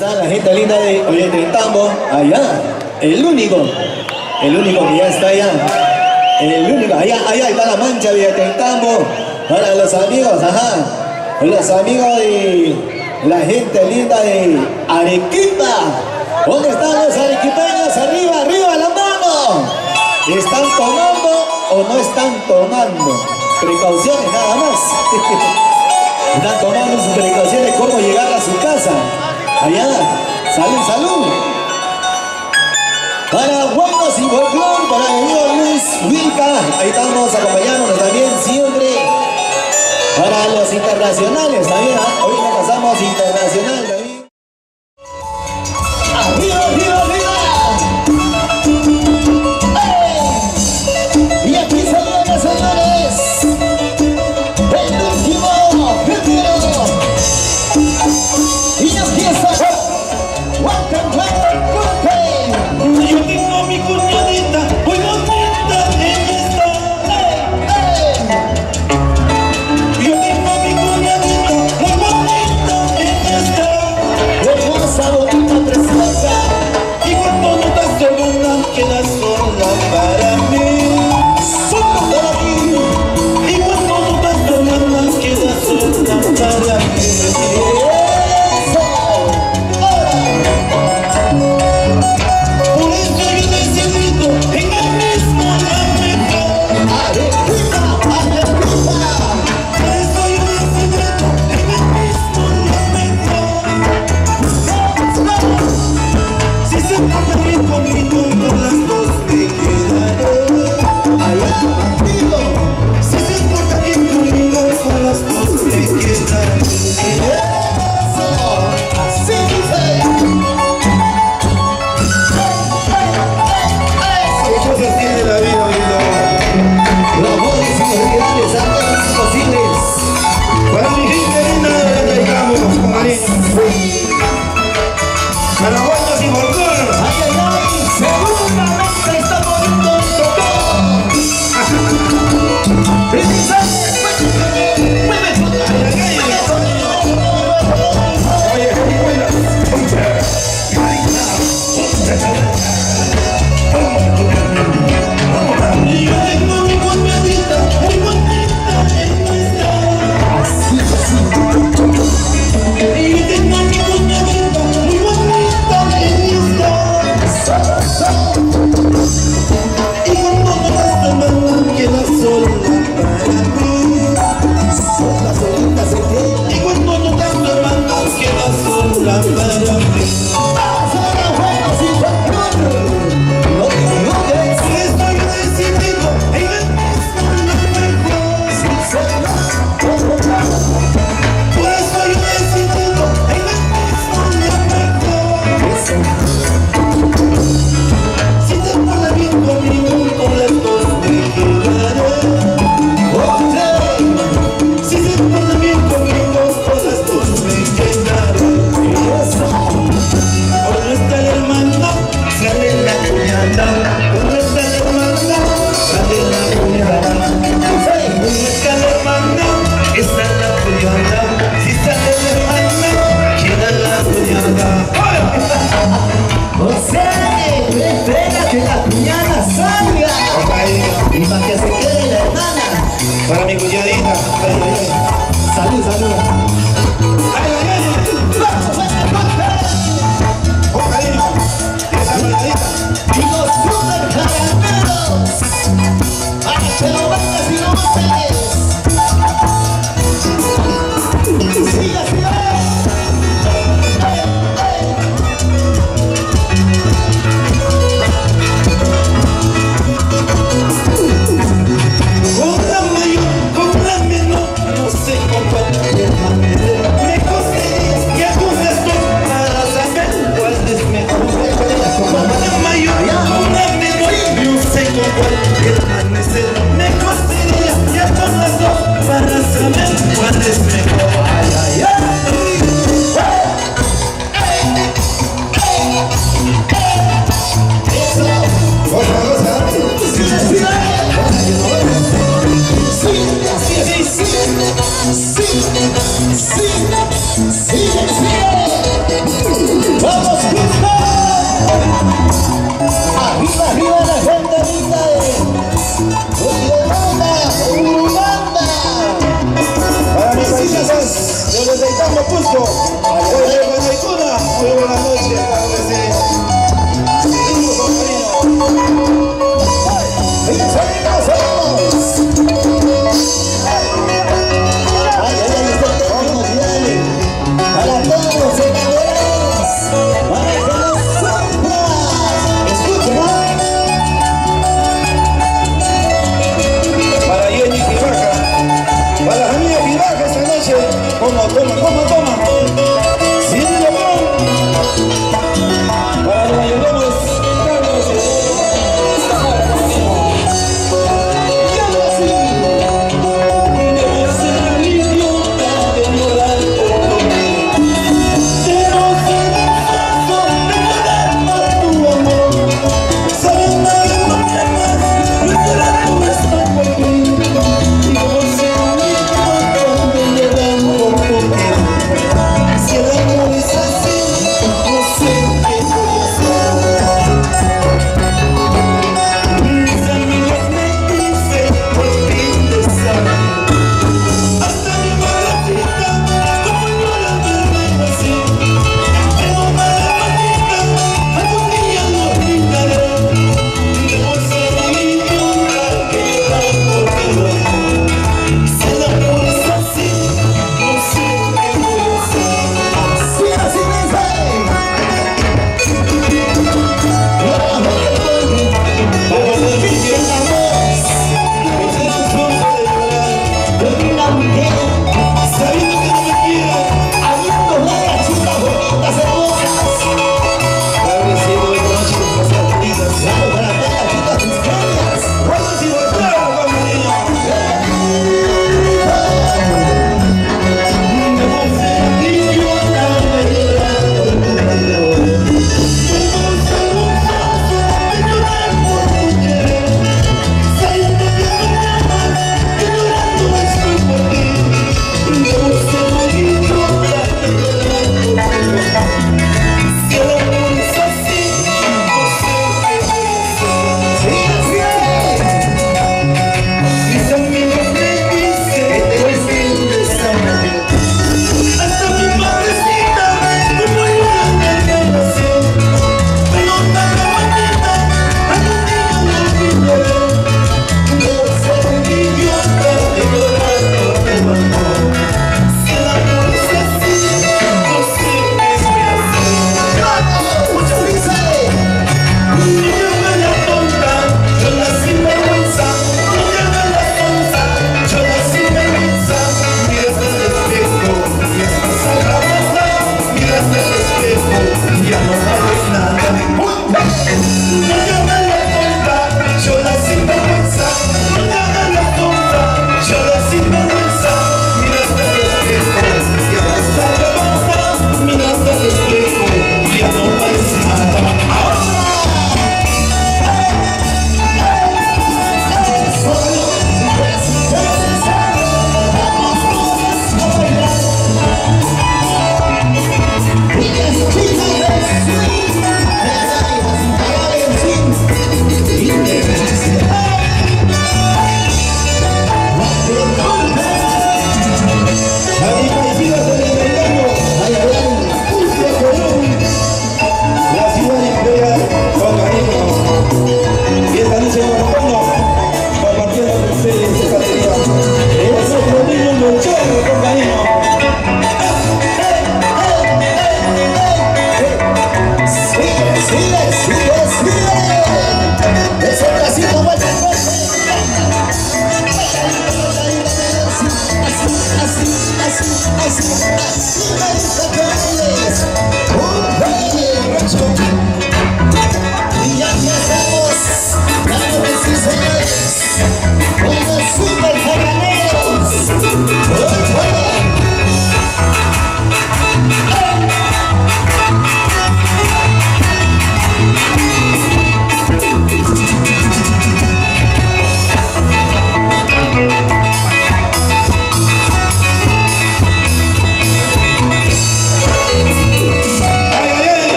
está la gente linda de Ollantaytambo? Allá, el único que ya está allá. El único, allá está la mancha de Ollantaytambo. Para los amigos, los amigos de la gente linda de Arequipa. ¿Dónde están los arequipeños? Arriba la mano. ¿Están tomando o no están tomando? Precauciones nada más. Están tomando sus precauciones, cómo llegar a su casa. Allá, salud. Para Buenos y Folclor, para el amigo Luis Wilca, ahí estamos acompañándonos también siempre. Para los internacionales también, ahorita pasamos internacional también. ¡Arriba! ¡Hey! Y aquí saludos, señores. El último retiro. Y empieza. Yo tengo mi cuñadita muy bonita en esta. Yo tengo mi cuñadita muy bonita en esta. Hermosa, bonita, preciosa. Y cuando no estás sola, quedas sola para mí. Sola para mí. Y cuando no estás sola, quedas sola para mí. Para mi cuñadita. Salud. Y los super caramelos. Para que lo vendas y lo mates. Siga. Sí. Para mis paisas, desde Teitambo, Cusco.